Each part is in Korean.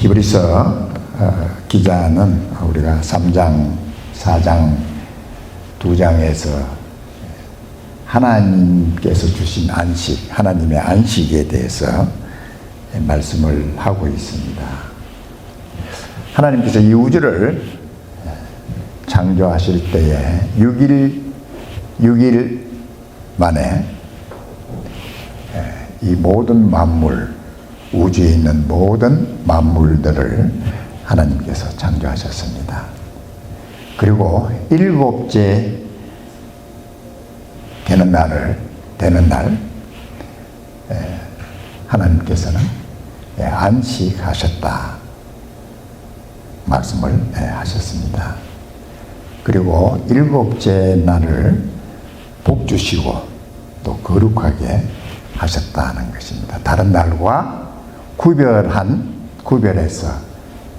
히브리서 기자는 우리가 3장, 4장, 2장에서 하나님께서 주신 안식, 하나님의 안식에 대해서 말씀을 하고 있습니다. 하나님께서 이 우주를 창조하실 때에 6일 만에 이 모든 만물, 우주에 있는 모든 만물들을 하나님께서 창조하셨습니다. 그리고 7째 되는 날 하나님께서는 안식하셨다 말씀을 하셨습니다. 그리고 7째 날을 복 주시고 또 거룩하게 하셨다는 것입니다. 다른 날과 구별해서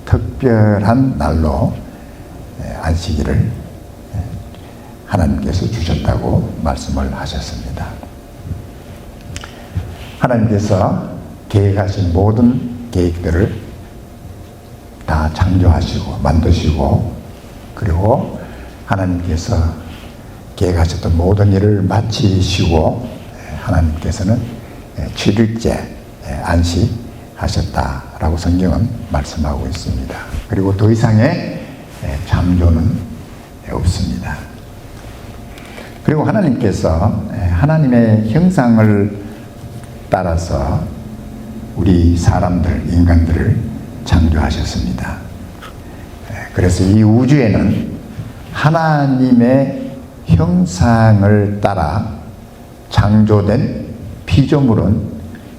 특별한 날로 안식일을 하나님께서 주셨다고 말씀을 하셨습니다. 하나님께서 계획하신 모든 계획들을 다 창조하시고 만드시고, 그리고 하나님께서 계획하셨던 모든 일을 마치시고 하나님께서는 7일째 안식하셨다라고 성경은 말씀하고 있습니다. 그리고 더 이상의 창조는 없습니다. 그리고 하나님께서 하나님의 형상을 따라서 우리 사람들, 인간들을 창조하셨습니다. 그래서 이 우주에는 하나님의 형상을 따라 창조된 피조물은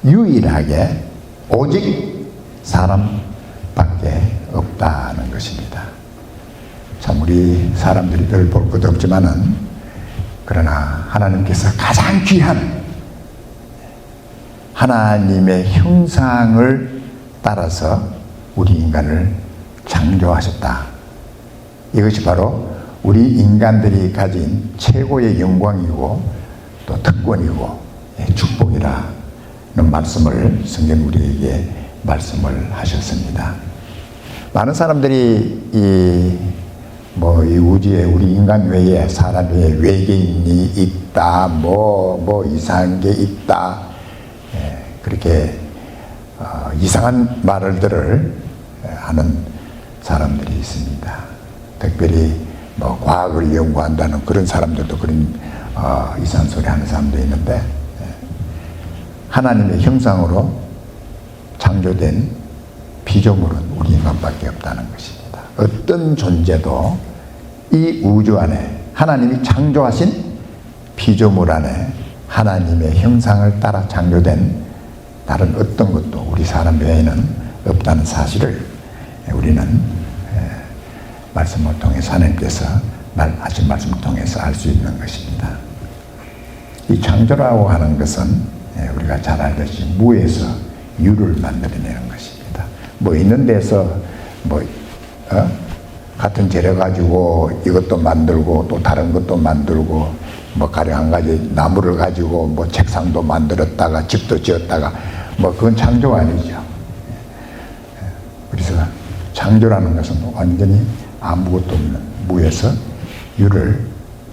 유일하게 오직 사람밖에 없다는 것입니다. 참 우리 사람들이 별 볼 것도 없지만은, 그러나 하나님께서 가장 귀한 하나님의 형상을 따라서 우리 인간을 창조하셨다. 이것이 바로 우리 인간들이 가진 최고의 영광이고 또 특권이고 축복이라는 말씀을 성경 우리에게 말씀을 하셨습니다. 많은 사람들이 이 우주에 우리 인간 외에 사람 외에 외계인이 있다, 뭐 이상한 게 있다, 그렇게 이상한 말들을 하는 사람들이 있습니다. 특별히 과학을 연구한다는 그런 사람들도 그런 이상한 소리 하는 사람도 있는데, 하나님의 형상으로 창조된 피조물은 우리 인간밖에 없다는 것입니다. 어떤 존재도 이 우주 안에 하나님이 창조하신 피조물 안에 하나님의 형상을 따라 창조된 다른 어떤 것도 우리 사람 외에는 없다는 사실을 우리는 말씀을 통해서 하나님께서 하신 말씀을 통해서 알 수 있는 것입니다. 이 창조라고 하는 것은 우리가 잘 알듯이 무에서 유를 만들어내는 것입니다. 있는 데서 같은 재료 가지고 이것도 만들고 또 다른 것도 만들고 가령 한 가지 나무를 가지고 책상도 만들었다가 집도 지었다가 그건 창조가 아니죠. 그래서 창조라는 것은 완전히 아무것도 없는 무에서 유를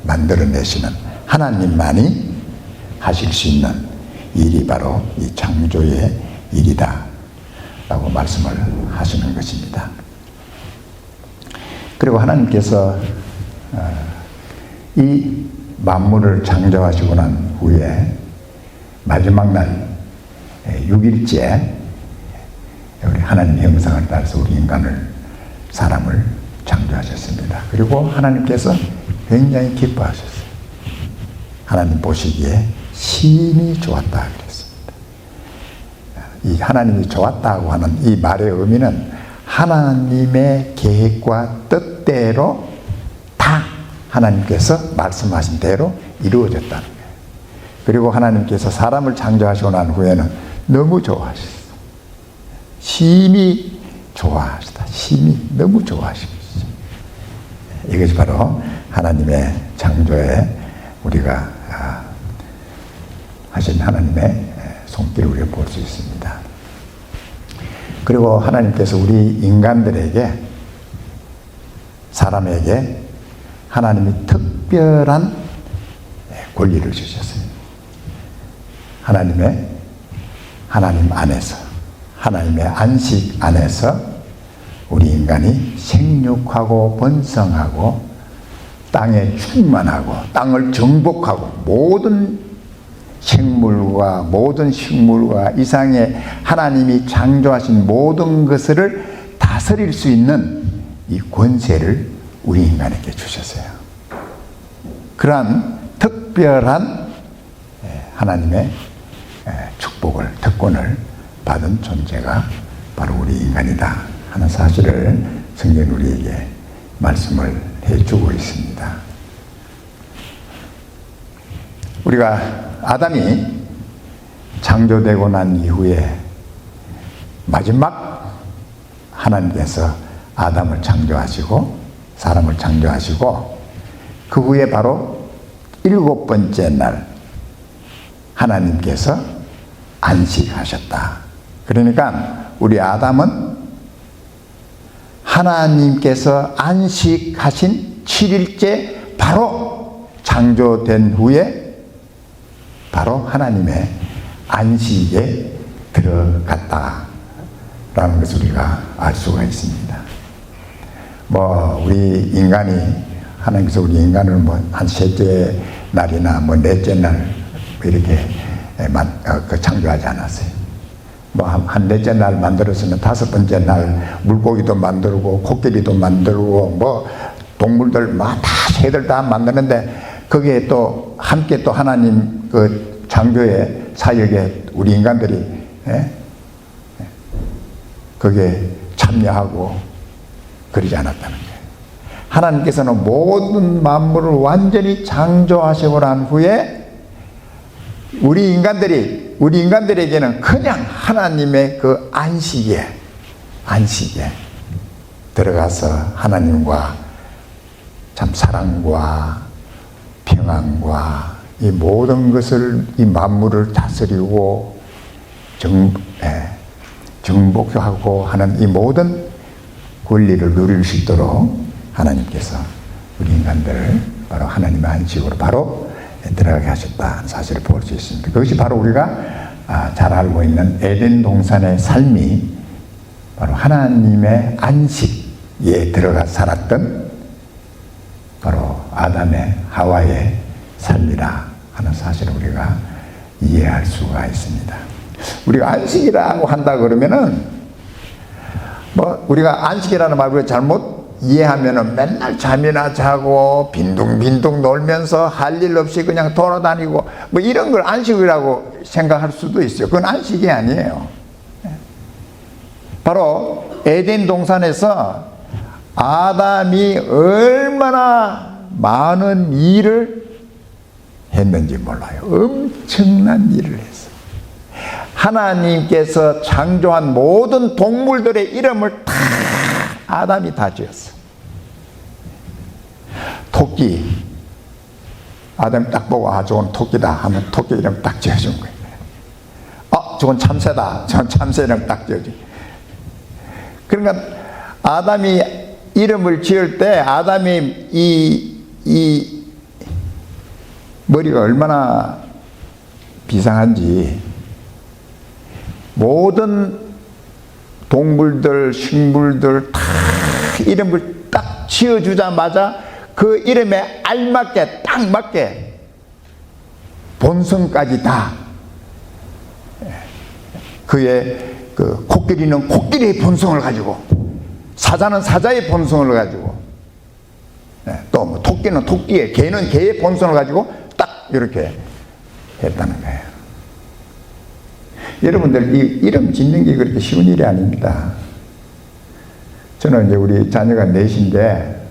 만들어내시는 하나님만이 하실 수 있는 일이 바로 이 창조의 일이다 라고 말씀을 하시는 것입니다. 그리고 하나님께서 이 만물을 창조하시고 난 후에 마지막 날 6일째 우리 하나님 형상을 따라서 우리 사람을 창조하셨습니다. 그리고 하나님께서 굉장히 기뻐하셨어요. 하나님 보시기에 심히 좋았다 그랬습니다. 이 하나님이 좋았다고 하는 이 말의 의미는 하나님의 계획과 뜻대로 다 하나님께서 말씀하신 대로 이루어졌다는 거예요. 그리고 하나님께서 사람을 창조하시고 난 후에는 너무 좋아하셨어요. 심히 좋아하시다. 심히 너무 좋아하시죠. 이것이 바로 하나님의 창조에 우리가 하신 하나님의 손길을 우리가 볼 수 있습니다. 그리고 하나님께서 우리 인간들에게, 사람에게 하나님이 특별한 권리를 주셨어요. 하나님 안에서, 하나님의 안식 안에서 우리 인간이 생육하고 번성하고 땅에 충만하고 땅을 정복하고 모든 생물과 모든 식물과 이상의 하나님이 창조하신 모든 것을 다스릴 수 있는 이 권세를 우리 인간에게 주셨어요. 그러한 특별한 하나님의 축복을, 특권을 받은 존재가 바로 우리 인간이다 하는 사실을 성경이 우리에게 말씀을 해주고 있습니다. 우리가 아담이 창조되고 난 이후에 마지막 하나님께서 아담을 창조하시고 사람을 창조하시고 그 후에 바로 7번째 날 하나님께서 안식하셨다. 그러니까 우리 아담은 하나님께서 안식하신 7일째 바로 창조된 후에 바로 하나님의 안식에 들어갔다라는 것을 우리가 알 수가 있습니다. 우리 인간이, 하나님께서 우리 인간을 한 셋째 날이나 넷째 날 이렇게 창조하지 않았어요. 한 넷째 날 만들었으면 5번째 날 물고기도 만들고 코끼리도 만들고 동물들 다 새들 다 만드는데 거기에 또 함께 또 하나님 그 창조의 사역에 우리 인간들이 거기에 참여하고 그러지 않았다는 거예요. 하나님께서는 모든 만물을 완전히 창조하시고 난 후에 우리 인간들에게는 그냥 하나님의 그 안식에 들어가서 하나님과 참 사랑과 평안과 이 모든 것을, 이 만물을 다스리고 정복하고 하는 이 모든 권리를 누릴 수 있도록 하나님께서 우리 인간들을 바로 하나님의 안식으로 바로 들어가게 하셨다는 사실을 볼 수 있습니다. 그것이 바로 우리가 잘 알고 있는 에덴 동산의 삶이 바로 하나님의 안식에 들어가 살았던 바로 아담의 하와의 삶이라 하는 사실을 우리가 이해할 수가 있습니다. 우리가 안식이라고 한다 그러면은 우리가 안식이라는 말을 잘못 이해하면은 맨날 잠이나 자고 빈둥빈둥 놀면서 할 일 없이 그냥 돌아다니고 이런 걸 안식이라고 생각할 수도 있어요. 그건 안식이 아니에요. 바로 에덴 동산에서 아담이 얼마나 많은 일을 했는지 몰라요. 엄청난 일을 했어요. 하나님께서 창조한 모든 동물들의 이름을 다 아담이 다 지었어. 토끼, 아담이 딱 보고 저건 토끼다 하면 토끼 이름 딱 지어준 거예요. 저건 참새다, 저건 참새 이름 딱 지어준 거예요. 그러니까 아담이 이름을 지을 때 아담이 이 머리가 얼마나 비상한지 모든 동물들, 식물들 다 이름을 딱 지어주자마자 그 이름에 알맞게 딱 맞게 본성까지 다 그의 그 코끼리는 코끼리의 본성을 가지고 사자는 사자의 본성을 가지고 또 토끼는 토끼의, 개는 개의 본성을 가지고 딱 이렇게 했다는 거예요. 여러분들 이 이름 짓는 게 그렇게 쉬운 일이 아닙니다. 저는 이제 우리 자녀가 넷인데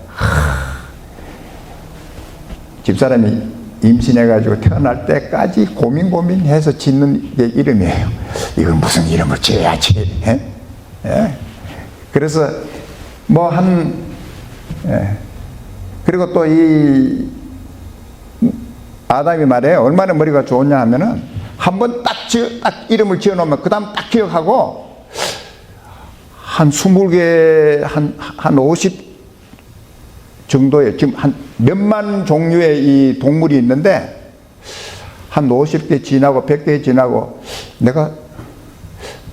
집사람이 임신해가지고 태어날 때까지 고민해서 짓는 게 이름이에요. 이걸 무슨 이름을 지어야지. 그래서 그리고 또 이 아담이 말해 얼마나 머리가 좋냐 하면은 한번 딱 이름을 지어 놓으면 그 다음 딱 기억하고 한 20개, 한 50 정도의, 지금 한 몇만 종류의 이 동물이 있는데, 한 50개 지나고 100개 지나고 내가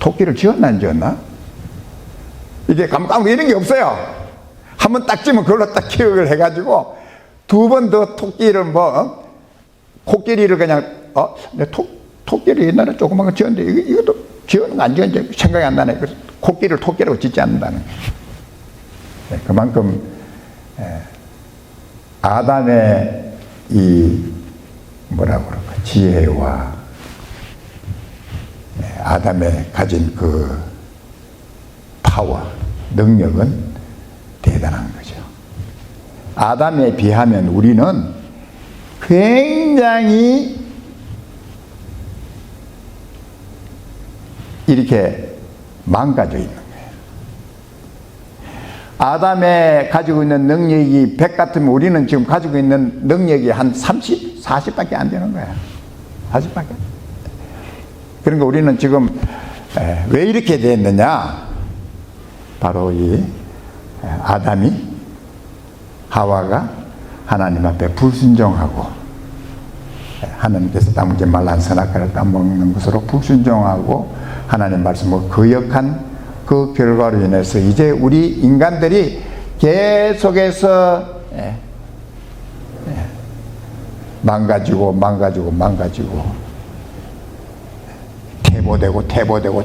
토끼를 지었나 안 지었나? 이게 감각 이런 게 없어요. 한번 딱 지면 그걸로 딱 기억을 해가지고 두 번 더 토끼를 코끼리를 그냥 내 토끼를 옛날에 조그만 거 지었는데 이것도 지었는 거 안 지었는지 생각이 안 나네. 그래서 코끼리를 토끼라고 짓지 않는다는 거예요. 네, 그만큼 아담의 이 뭐라고 그럴까 지혜와 아담의 가진 그 파워, 능력은 대단한 거죠. 아담에 비하면 우리는 굉장히 이렇게 망가져 있는 거예요. 아담에 가지고 있는 능력이 100 같으면 우리는 지금 가지고 있는 능력이 한 30, 40밖에 안 되는 거야. 40밖에. 그러니까 우리는 지금 왜 이렇게 됐느냐? 바로 이 아담이 하와가 하나님 앞에 불순종하고 하나님께서 따먹지 말란 선악과를 따먹는 것으로 불순종하고 하나님 말씀을 거역한 그 결과로 인해서 이제 우리 인간들이 계속해서 망가지고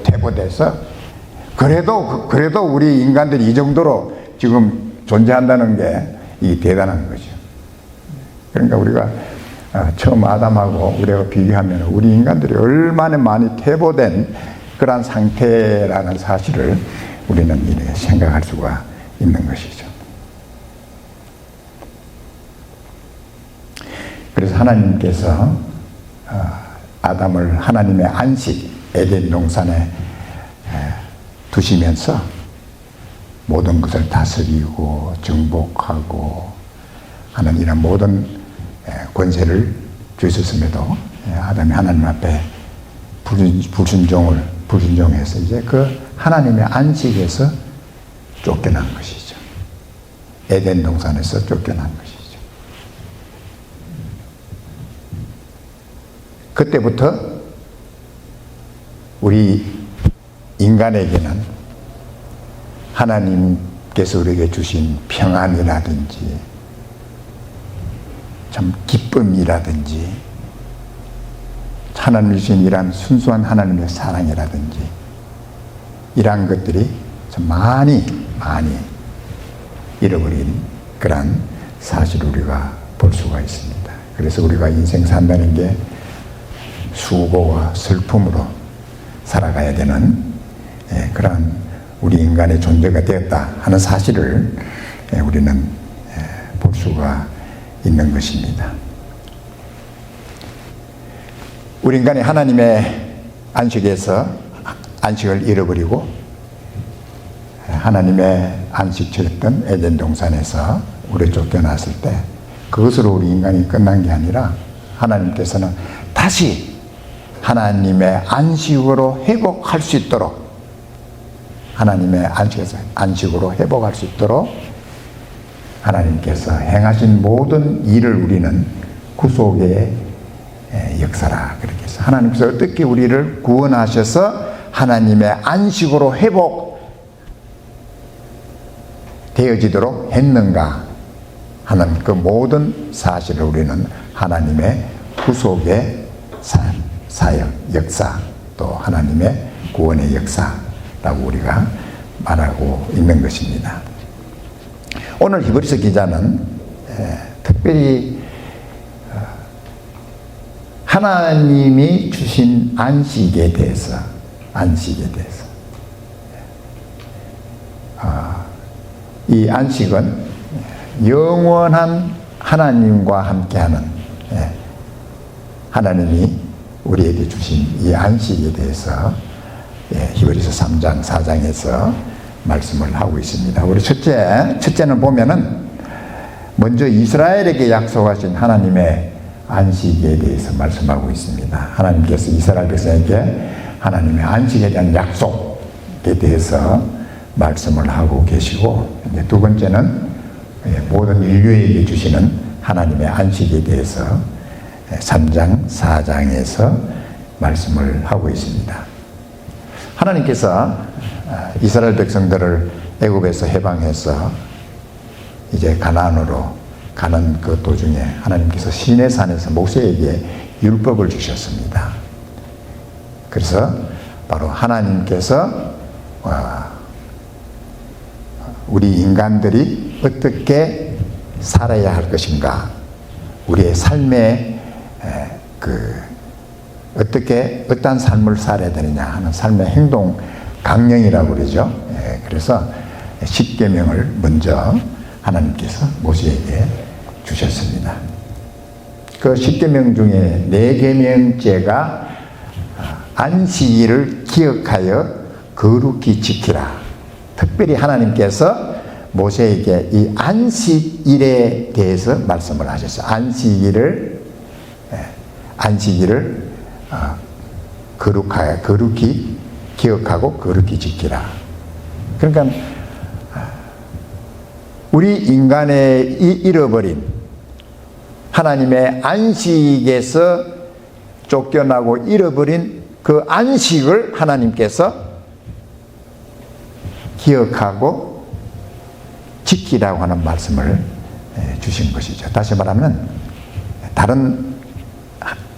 퇴보돼서 그래도 우리 인간들이 이 정도로 지금 존재한다는 게 이 대단한 거죠. 그러니까 우리가 처음 아담하고 우리가 비교하면 우리 인간들이 얼마나 많이 퇴보된 그러한 상태라는 사실을 우리는 이렇게 생각할 수가 있는 것이죠. 그래서 하나님께서 아담을 하나님의 안식 에덴 동산에 두시면서 모든 것을 다스리고 정복하고 하는 이런 모든 권세를 주셨음에도 아담이 하나님 앞에 불순종해서 이제 그 하나님의 안식에서 쫓겨난 것이죠. 에덴 동산에서 쫓겨난 것이죠. 그때부터 우리 인간에게는 하나님께서 우리에게 주신 평안이라든지 참 기쁨이라든지 하나님이 주신 이러한 순수한 하나님의 사랑이라든지 이러한 것들이 참 많이 잃어버린 그런 사실을 우리가 볼 수가 있습니다. 그래서 우리가 인생 산다는 게 수고와 슬픔으로 살아가야 되는 그런 우리 인간의 존재가 되었다 하는 사실을 우리는 볼 수가 있는 것입니다. 우리 인간이 하나님의 안식에서 안식을 잃어버리고 하나님의 안식처였던 에덴 동산에서 우리 쫓겨났을 때 그것으로 우리 인간이 끝난 게 아니라 하나님께서는 다시 하나님의 안식으로 회복할 수 있도록 하나님의 안식으로 회복할 수 있도록 하나님께서 행하신 모든 일을 우리는 구속의 역사라 그렇게 해서 하나님께서 어떻게 우리를 구원하셔서 하나님의 안식으로 회복되어지도록 했는가 하는 그 모든 사실을 우리는 하나님의 구속의 사역, 역사 또 하나님의 구원의 역사라고 우리가 말하고 있는 것입니다. 오늘 히브리서 기자는 특별히 하나님이 주신 안식에 대해서 이 안식은 영원한 하나님과 함께하는 하나님이 우리에게 주신 이 안식에 대해서 히브리서 3장 4장에서 말씀을 하고 있습니다. 우리 첫째는 보면은 먼저 이스라엘에게 약속하신 하나님의 안식에 대해서 말씀하고 있습니다. 하나님께서 이스라엘 백성에게 하나님의 안식에 대한 약속에 대해서 말씀을 하고 계시고, 이제 두 번째는 모든 인류에게 주시는 하나님의 안식에 대해서 3장, 4장에서 말씀을 하고 있습니다. 하나님께서 이스라엘 백성들을 애굽에서 해방해서 이제 가나안으로 가는 그 도중에 하나님께서 시내산에서 모세에게 율법을 주셨습니다. 그래서 바로 하나님께서 우리 인간들이 어떻게 살아야 할 것인가, 우리의 삶에 어떠한 삶을 살아야 되느냐 하는 삶의 행동 강령이라고 그러죠. 그래서 10계명을 먼저 하나님께서 모세에게 주셨습니다. 그 10계명 중에 4계명째가 안식일을 기억하여 거룩히 지키라. 특별히 하나님께서 모세에게 이 안식일에 대해서 말씀을 하셨어요. 안식일을 거룩히 기억하고 거룩히 지키라. 그러니까 우리 인간의 잃어버린 하나님의 안식에서 쫓겨나고 잃어버린 그 안식을 하나님께서 기억하고 지키라고 하는 말씀을 주신 것이죠. 다시 말하면 다른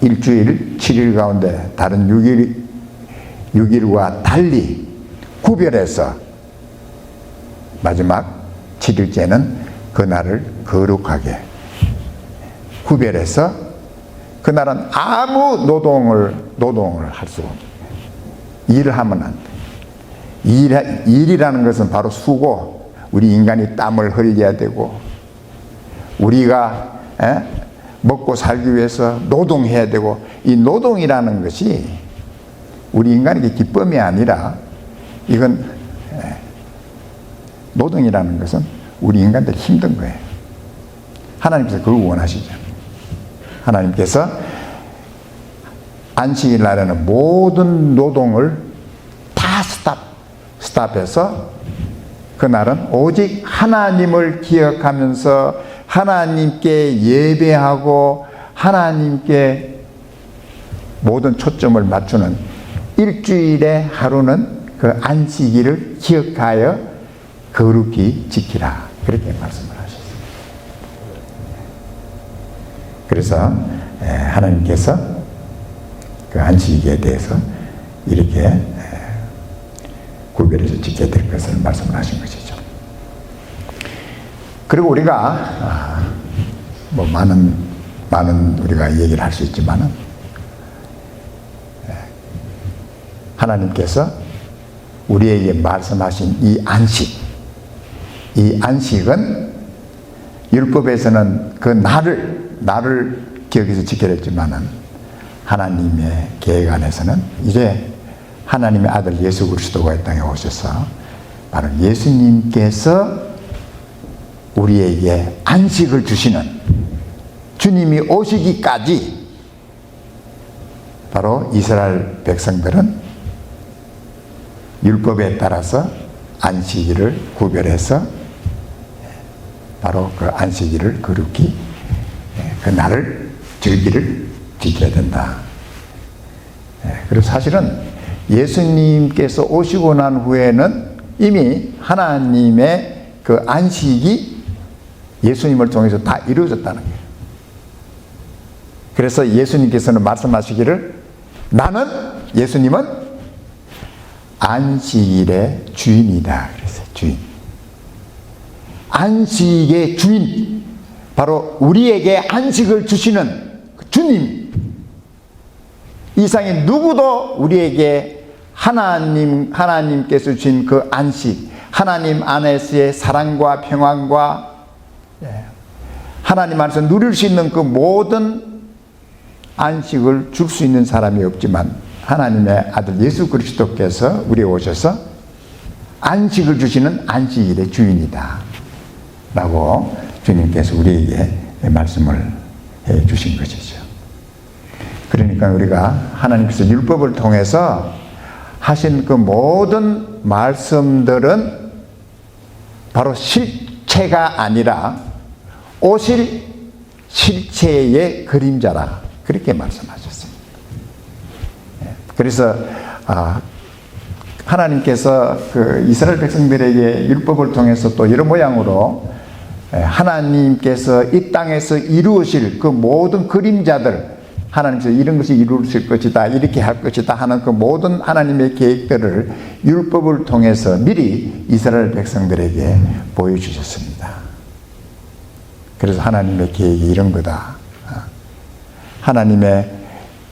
일주일 7일 가운데 다른 6일과 달리 구별해서 마지막 7일째는 그날을 거룩하게 구별해서 그날은 아무 노동을 할 수 없는, 일을 하면 안 돼. 일이라는 것은 바로 수고, 우리 인간이 땀을 흘려야 되고 우리가 먹고 살기 위해서 노동해야 되고, 이 노동이라는 것이 우리 인간에게 기쁨이 아니라, 이건 노동이라는 것은 우리 인간들이 힘든 거예요. 하나님께서 그걸 원하시죠. 하나님께서 안식일 날에는 모든 노동을 다 스탑해서 그날은 오직 하나님을 기억하면서 하나님께 예배하고 하나님께 모든 초점을 맞추는 일주일의 하루는 그 안식일을 기억하여 거룩히 지키라. 그렇게 말씀을 하셨습니다. 그래서 하나님께서 그 안식일에 대해서 이렇게 구별해서 지켜야 될 것을 말씀을 하신 것이죠. 그리고 우리가 뭐 많은 우리가 얘기를 할 수 있지만은 하나님께서 우리에게 말씀하신 이 안식은 율법에서는 그 날을 기억해서 지켜야 했지만은 하나님의 계획 안에서는 이제 하나님의 아들 예수 그리스도가 이 땅에 오셔서 바로 예수님께서 우리에게 안식을 주시는, 주님이 오시기까지 바로 이스라엘 백성들은 율법에 따라서 안식일을 구별해서 바로 그 안식일을 거룩히 그 날을 지켜야 된다. 그리고 사실은 예수님께서 오시고 난 후에는 이미 하나님의 그 안식이 예수님을 통해서 다 이루어졌다는 거예요. 그래서 예수님께서는 말씀하시기를, 예수님은 안식일의 주인이다. 그랬어요. 주인. 안식의 주인. 바로 우리에게 안식을 주시는 주님. 이상의 누구도 우리에게 하나님께서 주신 그 안식, 하나님 안에서의 사랑과 평안과 하나님 안에서 누릴 수 있는 그 모든 안식을 줄 수 있는 사람이 없지만 하나님의 아들 예수 그리스도께서 우리에 오셔서 안식을 주시는 안식일의 주인이다 라고 주님께서 우리에게 말씀을 해 주신 것이죠. 그러니까 우리가 하나님께서 율법을 통해서 하신 그 모든 말씀들은 바로 실체가 아니라 오실 실체의 그림자라 그렇게 말씀하셨습니다. 그래서 하나님께서 그 이스라엘 백성들에게 율법을 통해서 또 이런 모양으로 하나님께서 이 땅에서 이루실 그 모든 그림자들, 하나님께서 이런 것이 이루어질 것이다, 이렇게 할 것이다 하는 그 모든 하나님의 계획들을 율법을 통해서 미리 이스라엘 백성들에게 보여주셨습니다. 그래서 하나님의 계획이 이런 거다. 하나님의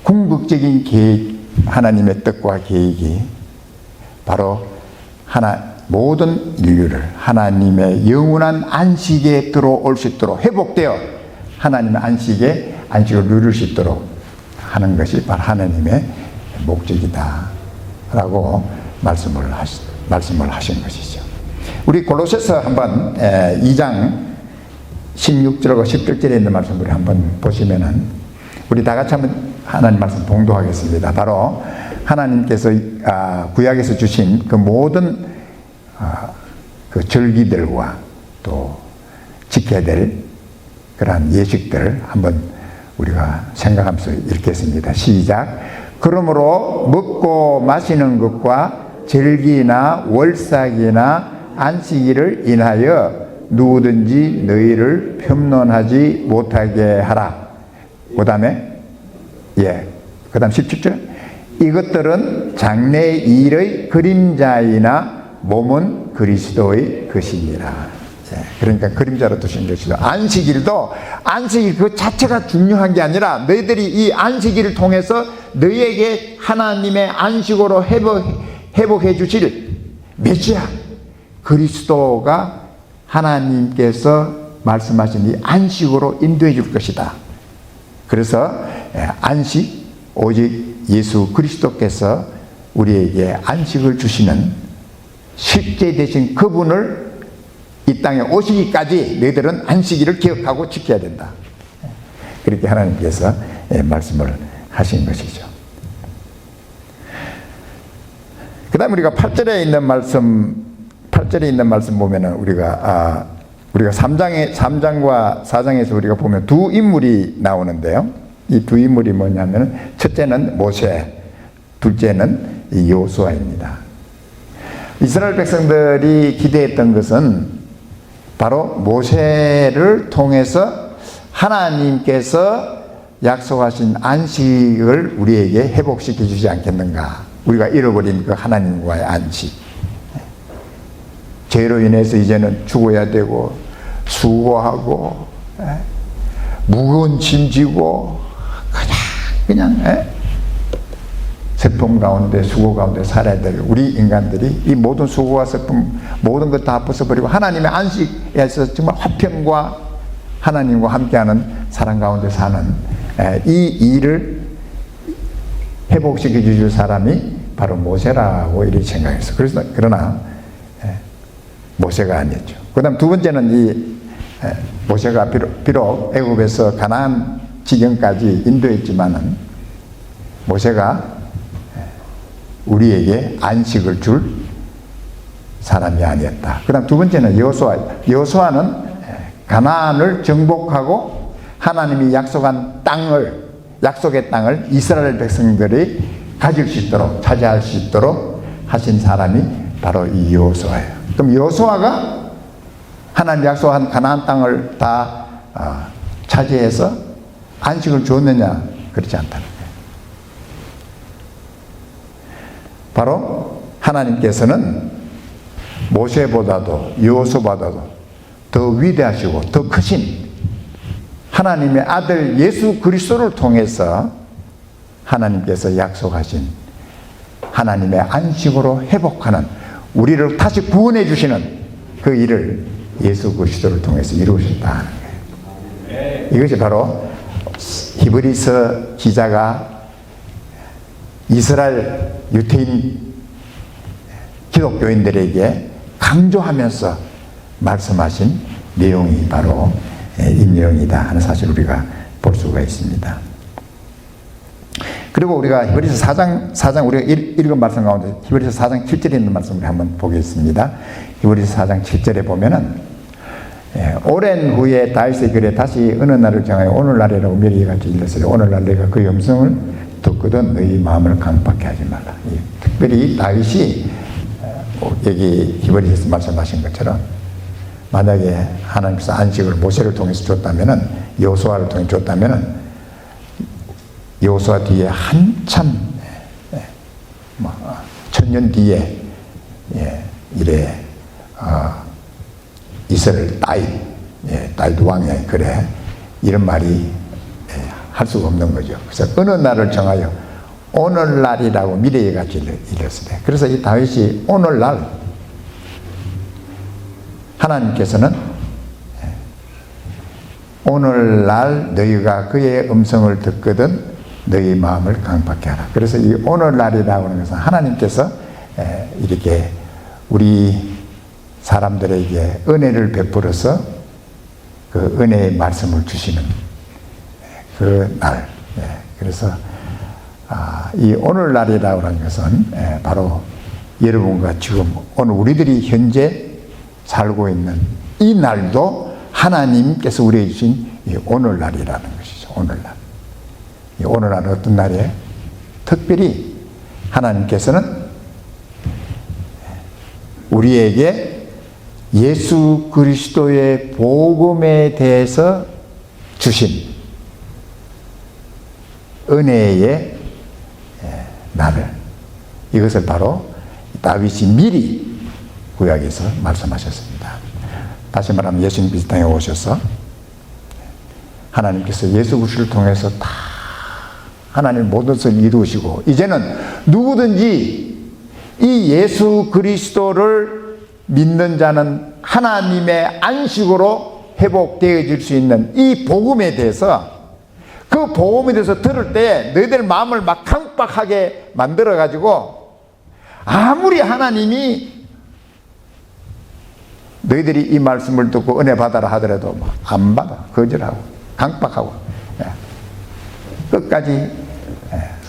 궁극적인 계획, 하나님의 뜻과 계획이 바로 모든 인류를 하나님의 영원한 안식에 들어올 수 있도록 회복되어 하나님의 안식을 누릴 수 있도록 하는 것이 바로 하나님의 목적이다 라고 말씀을 하신 것이죠. 우리 골로새서 한번 2장 16절과 17절에 있는 말씀을 한번 보시면은 우리 다 같이 한번 하나님 말씀 봉독하겠습니다. 바로 하나님께서 구약에서 주신 그 모든 그 절기들과 또 지켜야 될 그러한 예식들을 한번 우리가 생각하면서 읽겠습니다. 시작. 그러므로 먹고 마시는 것과 절기나 월삭이나 안식일을 인하여 누구든지 너희를 폄론하지 못하게 하라. 그 다음에 그 다음 17절. 이것들은 장래일의 그림자이나 몸은 그리스도의 것이니라. 그러니까 그림자로 두신 것이죠. 안식일 그 자체가 중요한 게 아니라 너희들이 이 안식일을 통해서 너희에게 하나님의 안식으로 회복해 주실 메시아 그리스도가 하나님께서 말씀하신 이 안식으로 인도해 줄 것이다. 그래서 안식 오직 예수 그리스도께서 우리에게 안식을 주시는 실제 되신 그분을 이 땅에 오시기까지 너희들은 안식일을 기억하고 지켜야 된다. 그렇게 하나님께서 말씀을 하신 것이죠. 그 다음 우리가 8절에 있는 말씀 보면은 우리가 3장과 4장에서 우리가 보면 두 인물이 나오는데요. 이 두 인물이 뭐냐면 첫째는 모세, 둘째는 여호수아입니다. 이스라엘 백성들이 기대했던 것은 바로 모세를 통해서 하나님께서 약속하신 안식을 우리에게 회복시켜 주지 않겠는가. 우리가 잃어버린 그 하나님과의 안식. 죄로 인해서 이제는 죽어야 되고 수고하고 무거운 짐 지고 그냥 슬픔 가운데 수고 가운데 살아야 될 우리 인간들이 이 모든 수고와 슬픔 모든 것 다 벗어버리고 하나님의 안식에서 정말 화평과 하나님과 함께하는 사랑 가운데 사는 이 일을 회복시켜 주실 사람이 바로 모세라고 이렇게 생각했어요. 그러나 모세가 아니었죠. 그 다음 두 번째는 이 모세가 비록 애굽에서 가나안 지경까지 인도했지만은 모세가 우리에게 안식을 줄 사람이 아니었다. 그 다음 두 번째는 여호수아는 가나안을 정복하고 하나님이 약속한 약속의 땅을 이스라엘 백성들이 가질 수 있도록 차지할 수 있도록 하신 사람이 바로 이 여호수아예요. 그럼 여호수아가 하나님 약속한 가나안 땅을 다 차지해서 안식을 줬느냐? 그렇지 않다는 거예요. 바로 하나님께서는 모세보다도 여호수아보다도 더 위대하시고 더 크신 하나님의 아들 예수 그리스도를 통해서 하나님께서 약속하신 하나님의 안식으로 회복하는 우리를 다시 구원해 주시는 그 일을 예수 그리스도를 통해서 이루셨다는 거예요. 이것이 바로 히브리서 기자가 이스라엘 유태인 기독교인들에게 강조하면서 말씀하신 내용이 바로 이 내용이다 하는 사실을 우리가 볼 수가 있습니다. 그리고 우리가 히브리서 4장 우리가 읽은 말씀 가운데 히브리서 4장 7절에 있는 말씀을 한번 보겠습니다. 히브리서 4장 7절에 보면은 오랜 후에 다윗의 글에 다시 어느 날을 정하여 오늘날이라고 미리 같이 일렀으리. 오늘날 내가 그 음성을 듣거든 너희 마음을 강팍해 하지 말라. 특별히 다윗이 여기 히브리서에서 말씀하신 것처럼 만약에 하나님께서 안식을 모세를 통해서 줬다면은 여호수아를 통해 줬다면은 여호수아 뒤에 한참 1000년 뒤에 이래 이스라엘 다윗 왕의 글에 이런 말이 할 수가 없는 거죠. 그래서 어느 날을 정하여 오늘날이라고 미래에 같이 일렀으래. 그래서 이 다윗이 오늘날 하나님께서는 오늘날 너희가 그의 음성을 듣거든 너희 마음을 강팍해 하라. 그래서 이 오늘날이라고 하는 것은 하나님께서 이렇게 우리 사람들에게 은혜를 베풀어서 그 은혜의 말씀을 주시는 그 날. 그래서 이 오늘날이라고 하는 것은 바로 여러분과 지금 오늘 우리들이 현재 살고 있는 이 날도 하나님께서 우리에게 주신 이 오늘날이라는 것이죠. 오늘날. 이 오늘날은 어떤 날이에요? 특별히 하나님께서는 우리에게 예수 그리스도의 복음에 대해서 주신 은혜의 날을, 이것을 바로 다윗이 미리 구약에서 말씀하셨습니다. 다시 말하면 예수님 이 땅에 오셔서 하나님께서 예수 그리스도를 통해서 다 하나님 모든 것을 이루시고 이제는 누구든지 이 예수 그리스도를 믿는 자는 하나님의 안식으로 회복되어질 수 있는 이 복음에 대해서, 그 복음에 대해서 들을 때 너희들 마음을 막 강박하게 만들어 가지고 아무리 하나님이 너희들이 이 말씀을 듣고 은혜 받아라 하더라도 안 받아, 거절하고 강박하고 끝까지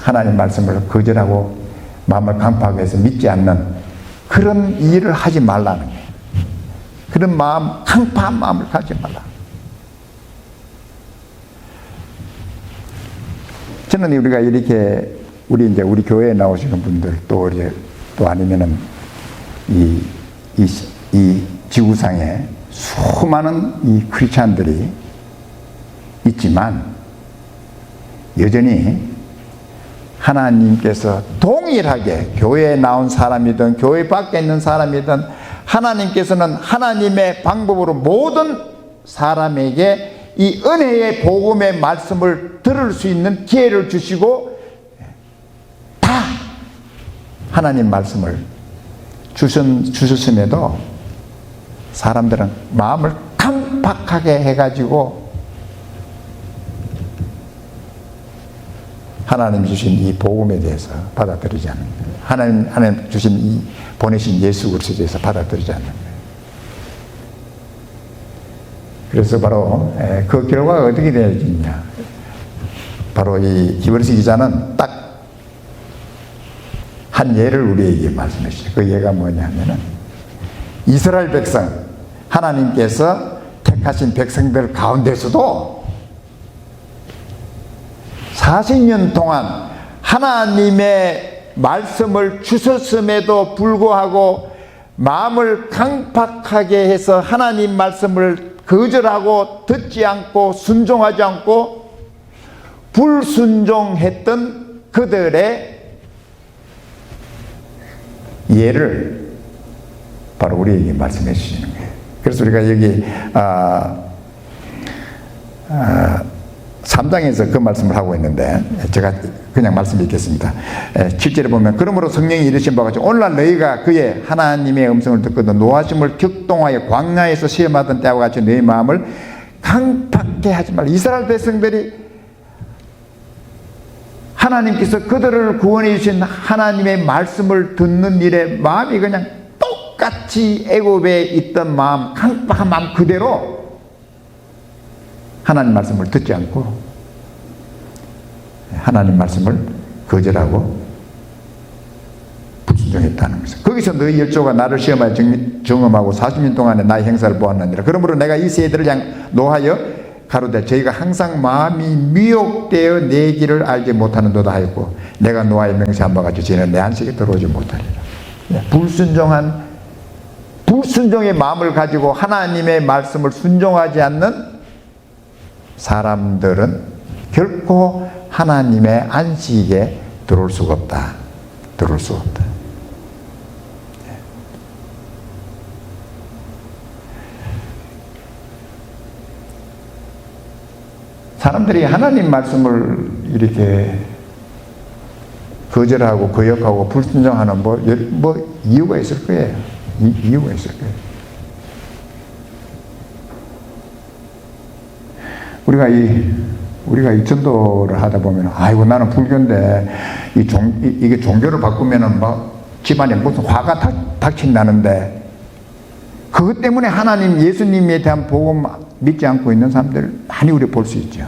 하나님 말씀을 거절하고 마음을 강박해서 믿지 않는 그런 일을 하지 말라는 거예요. 그런 마음, 강팍한 마음을 가지 말라. 저는 우리가 이렇게 우리 교회에 나오시는 분들 또 아니면은 이 지구상에 수많은 이 크리스찬들이 있지만 여전히 하나님께서 동일하게 교회에 나온 사람이든 교회 밖에 있는 사람이든 하나님께서는 하나님의 방법으로 모든 사람에게 이 은혜의 복음의 말씀을 들을 수 있는 기회를 주시고 다 하나님 말씀을 주셨음에도 사람들은 마음을 강팍하게 해가지고 하나님 주신 이 복음에 대해서 받아들이지 않는 거예요. 하나님 주신 이 보내신 예수 그리스도에 대해서 받아들이지 않는 거예요. 그래서 바로 그 결과가 어떻게 되어지냐. 바로 이 히브리서 기자는 딱 한 예를 우리에게 말씀해 주시죠. 그 예가 뭐냐면은 이스라엘 백성, 하나님께서 택하신 백성들 가운데서도 40년 동안 하나님의 말씀을 주셨음에도 불구하고 마음을 강팍하게 해서 하나님 말씀을 거절하고 듣지 않고 순종하지 않고 불순종했던 그들의 예를 바로 우리에게 말씀해 주시는 거예요. 그래서 우리가 여기 3장에서 그 말씀을 하고 있는데 제가 그냥 말씀 읽겠습니다. 7절에 보면 그러므로 성령이 이르신 바와 같이 오늘날 너희가 그의 하나님의 음성을 듣거든 노하심을 격동하여 광야에서 시험하던 때와 같이 너희 마음을 강팍해 하지 말라. 이스라엘 백성들이 하나님께서 그들을 구원해 주신 하나님의 말씀을 듣는 일에 마음이 그냥 똑같이 애굽에 있던 마음, 강팍한 마음 그대로 하나님 말씀을 듣지 않고 하나님 말씀을 거절하고 불순종했다는 것이죠. 거기서 너희 열조가 나를 시험하여 정험하고 40년 동안에 나의 행사를 보았느니라. 그러므로 내가 이 세대를 노하여 가로되 저희가 항상 마음이 미혹되어 내 길을 알지 못하는도다 하였고 내가 노아의 명세한 바 같이 저희는 내 안식에 들어오지 못하리라. 불순종의 마음을 가지고 하나님의 말씀을 순종하지 않는 사람들은 결코 하나님의 안식에 들어올 수가 없다. 들어올 수가 없다. 사람들이 하나님 말씀을 이렇게 거절하고 거역하고 불순종하는 뭐 이유가 있을 거예요. 이유가 있을 거예요. 우리가 이 전도를 하다 보면 아이고 나는 불교인데 이게 종교를 바꾸면은 뭐 집안에 무슨 화가 닥친다는데 그것 때문에 하나님 예수님에 대한 복음 믿지 않고 있는 사람들 많이 우리 볼 수 있죠.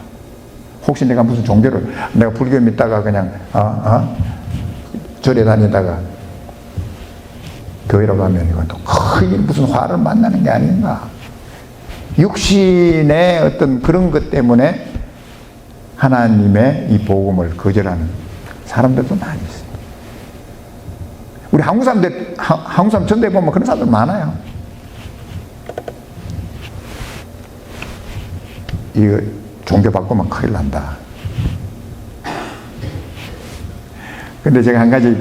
혹시 내가 무슨 종교를 내가 불교 믿다가 그냥 절에 다니다가 교회로 가면 이건 또 크게 무슨 화를 만나는 게 아닌가. 육신의 어떤 그런 것 때문에 하나님의 이 복음을 거절하는 사람들도 많이 있어요. 우리 한국 사람 전도에 보면 그런 사람들 많아요. 이거 종교 바꾸면 큰일 난다. 근데 제가 한 가지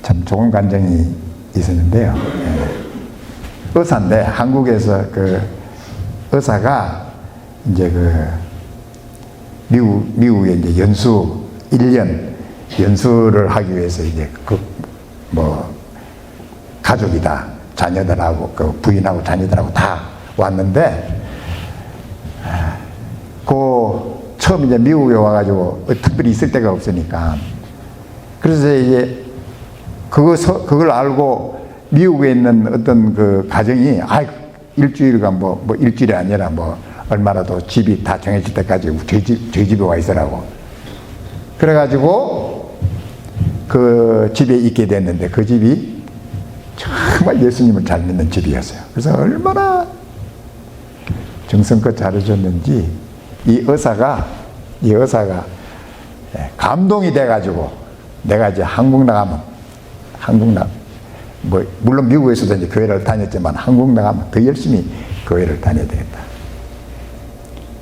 참 좋은 감정이 있었는데요. 의사인데 한국에서 의사가 이제 미국에 이제 연수 1년 연수를 하기 위해서 이제 가족이다 자녀들하고 부인하고 자녀들하고 다 왔는데 처음 이제 미국에 와가지고 특별히 있을 데가 없으니까 그래서 이제 그걸 알고 미국에 있는 어떤 가정이 일주일간 일주일이 아니라 얼마라도 집이 다 정해질 때까지 저희 집에 와 있으라고 그래가지고 그 집에 있게 됐는데 그 집이 정말 예수님을 잘 믿는 집이었어요. 그래서 얼마나 정성껏 잘해줬는지 이 의사가 감동이 돼가지고 내가 이제 한국 나가면 물론 미국에서도 이제 교회를 다녔지만 한국 나가면 더 열심히 교회를 다녀야 되겠다.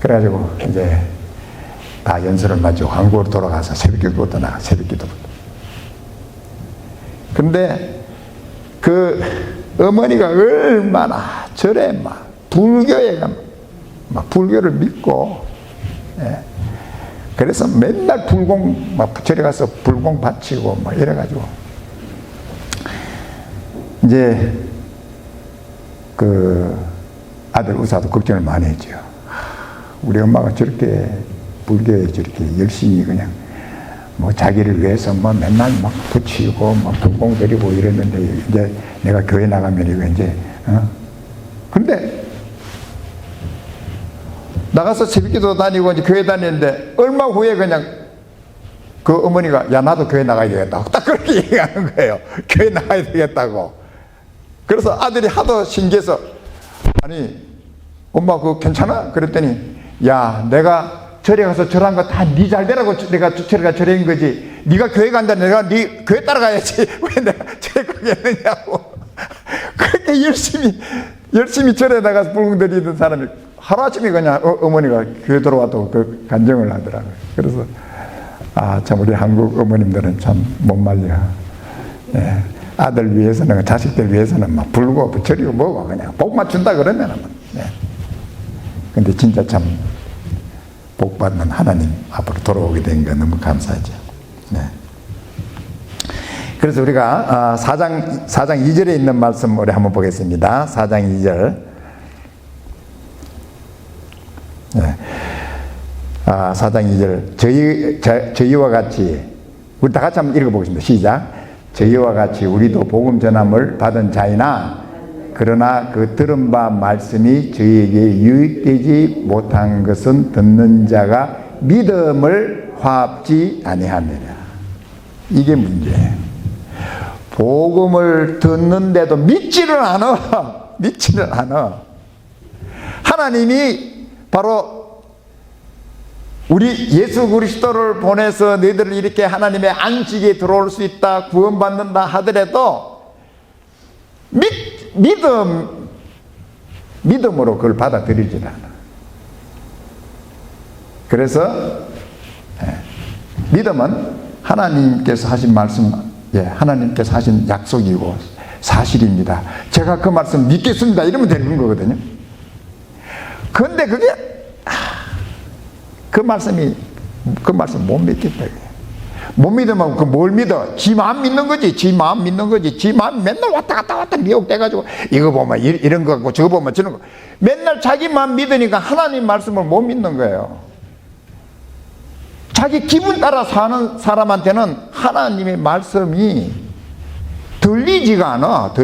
그래가지고 이제 다 연수를 마치고 한국으로 돌아가서 새벽기도부터 나가 새벽기도부터. 근데 그 어머니가 얼마나 절에 불교에 불교를 믿고 그래서 맨날 절에 가서 불공 바치고 이래가지고 이제 아들 의사도 걱정을 많이 했죠. 우리 엄마가 저렇게 불교에 저렇게 열심히 그냥 자기를 위해서 맨날 붙이고 불공 드리고 이랬는데 이제 내가 교회 나가면 이거 이제 근데 나가서 새벽기도 다니고 이제 교회 다니는데 얼마 후에 그냥 그 어머니가 야 나도 교회 나가야 되겠다고 딱 그렇게 얘기하는 거예요. 교회 나가야 되겠다고. 그래서 아들이 하도 신기해서 아니 엄마 그거 괜찮아? 그랬더니 야 내가 절에 가서 절한 거 다 네 잘되라고 내가 절에 가 절한 거지 네가 교회 간다 내가 네 교회 따라가야지 왜 내가 절에 가겠느냐고 그렇게 열심히 절에 나가서 불공 드리던 사람이 하루아침에 그냥 어머니가 교회 들어와도 그 간증을 하더라고요. 그래서 참 우리 한국 어머님들은 참 못 말려. 예. 아들 위해서는 자식들 위해서는 불고 절이고 뭐고 그냥 복만 준다 그러면은 예. 근데 진짜 참 복받는 하나님 앞으로 돌아오게 된 거 너무 감사하죠. 네. 그래서 우리가 4장 2절에 있는 말씀 우리 한번 보겠습니다. 4장 2절. 네. 4장 2절. 저희와 같이 우리 다 같이 한번 읽어보겠습니다. 시작. 저희와 같이 우리도 복음 전함을 받은 자이나 그러나 그 들은 바 말씀이 저희에게 유익되지 못한 것은 듣는 자가 믿음을 화합지 아니하느냐. 이게 문제예요. 복음을 듣는데도 믿지를 않아. 믿지를 않아. 하나님이 바로 우리 예수 그리스도를 보내서 너희들을 이렇게 하나님의 안식에 들어올 수 있다, 구원받는다 하더라도 믿음으로 그걸 받아들이질 않아. 그래서 믿음은 하나님께서 하신 말씀, 하나님께서 하신 약속이고 사실입니다. 제가 그 말씀 믿겠습니다. 이러면 되는 거거든요. 그런데 그게 그 말씀 못 믿겠다. 못 믿으면 그 뭘 믿어? 지 마음 믿는 거지. 지 마음 믿는 거지. 지 마음 맨날 왔다 갔다 미혹돼가지고 이거 보면 이런 거 같고 저거 보면 저런 거. 맨날 자기 마음 믿으니까 하나님 말씀을 못 믿는 거예요. 자기 기분 따라 사는 사람한테는 하나님의 말씀이 들리지가 않아.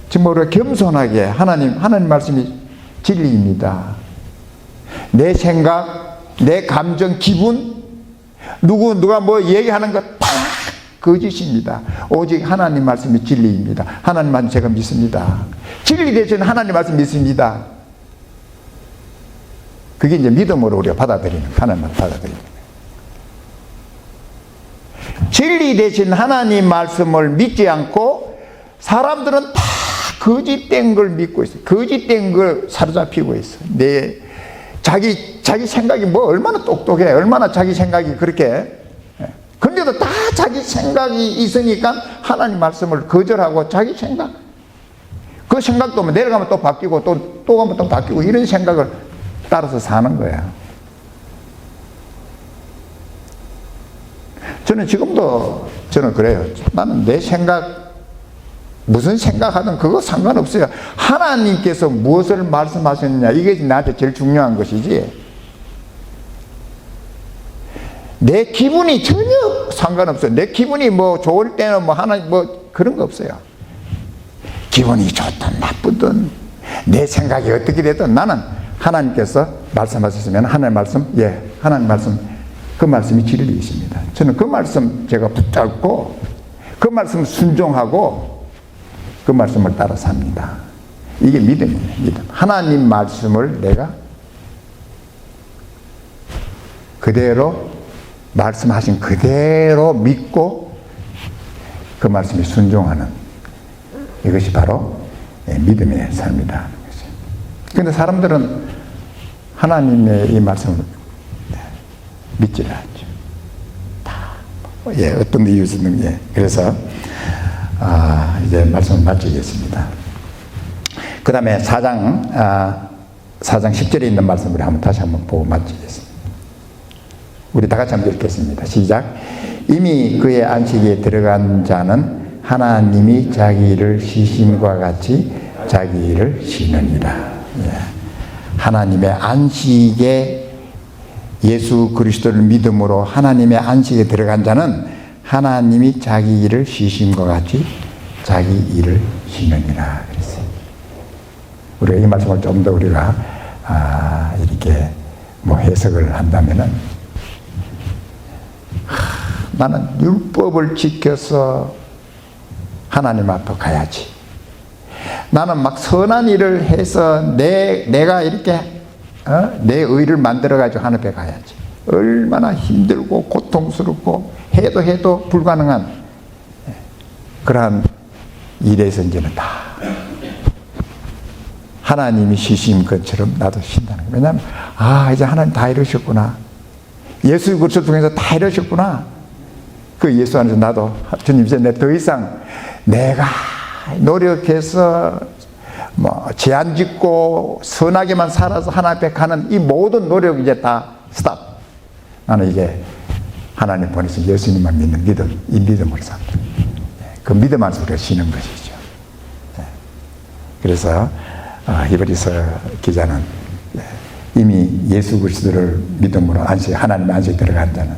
정말 우리가 겸손하게 하나님 말씀이 진리입니다. 내 생각, 내 감정, 기분, 누가 뭐 얘기하는 거 다 거짓입니다. 오직 하나님 말씀이 진리입니다. 하나님 말씀 제가 믿습니다. 진리 대신 하나님 말씀 믿습니다. 그게 이제 믿음으로 우리가 받아들이는, 하나님을 받아들이는 거예요. 진리 대신 하나님 말씀을 믿지 않고 사람들은 다 거짓된 걸 믿고 있어요. 거짓된 걸 사로잡히고 있어. 자기 생각이 뭐 얼마나 똑똑해. 얼마나 자기 생각이 그렇게. 그런데도 다 자기 생각이 있으니까 하나님 말씀을 거절하고 자기 생각. 그 생각도 내려가면 또 바뀌고 또 가면 또 바뀌고 이런 생각을 따라서 사는 거야. 저는 지금도 그래요. 나는 내 생각, 무슨 생각하든 그거 상관없어요. 하나님께서 무엇을 말씀하셨느냐, 이게 나한테 제일 중요한 것이지, 내 기분이 전혀 상관없어요. 내 기분이 뭐 좋을 때는 뭐 하나님 뭐 그런 거 없어요. 기분이 좋든 나쁘든 내 생각이 어떻게 되든 나는 하나님께서 말씀하셨으면 하나님 말씀, 그 말씀이 진리이십니다. 저는 그 말씀 제가 붙잡고 그 말씀 순종하고 그 말씀을 따라 삽니다. 이게 믿음이에요. 믿음. 하나님 말씀을 내가 그대로 말씀하신 그대로 믿고 그 말씀에 순종하는, 이것이 바로 믿음의 삶이다. 그런데 사람들은 하나님의 이 말씀을 믿지를 않죠. 다 어떤 이유든 그래서 이제 말씀을 마치겠습니다. 그 다음에 4장 10절에 있는 말씀을 다시 한번 보고 마치겠습니다. 우리 다 같이 한번 읽겠습니다. 시작. 이미 그의 안식에 들어간 자는 하나님이 자기 일을 쉬심과 같이 자기 일을 쉬느니라. 하나님의 안식에, 예수 그리스도를 믿음으로 하나님의 안식에 들어간 자는 하나님이 자기 일을 쉬심과 같이 자기 일을 쉬느니라 그랬어요. 우리가 이 말씀을 좀 더 우리가 이렇게 뭐 해석을 한다면은, 나는 율법을 지켜서 하나님 앞에 가야지. 나는 막 선한 일을 해서 내가 이렇게 내 의를 만들어가지고 하나님 앞에 가야지. 얼마나 힘들고 고통스럽고 해도 불가능한 그러한 일에서 이제는 다 하나님이 쉬신 것처럼 나도 쉰다는 거예요. 왜냐하면 이제 하나님 다 이루셨구나. 예수 그리스도 통해서 다 이루셨구나. 그 예수 안에서 나도 주님 이제 더 이상 내가 노력해서 뭐 제한 짓고 선하게만 살아서 하나님 앞에 가는 이 모든 노력 이제 다 스탑. 나는 이제 하나님 보내신 예수님만 믿는 믿음, 이 믿음으로 산다. 그 믿음 안에서 우리가 쉬는 것이죠. 그래서 히브리서 기자는 이미 예수 그리스도를 믿음으로 하나님 안식에 들어간 자는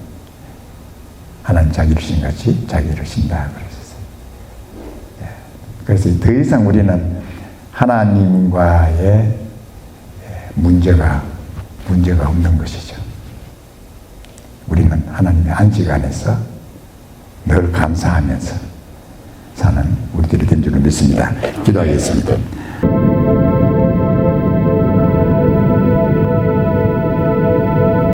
하나님 자기를 쉰 같이 자기를 쉰다 그러셨어요. 그래서 더 이상 우리는 하나님과의 문제가 없는 것이죠. 우리는 하나님의 안식 안에서 늘 감사하면서 사는 우리들이 된 줄을 믿습니다. 기도하겠습니다.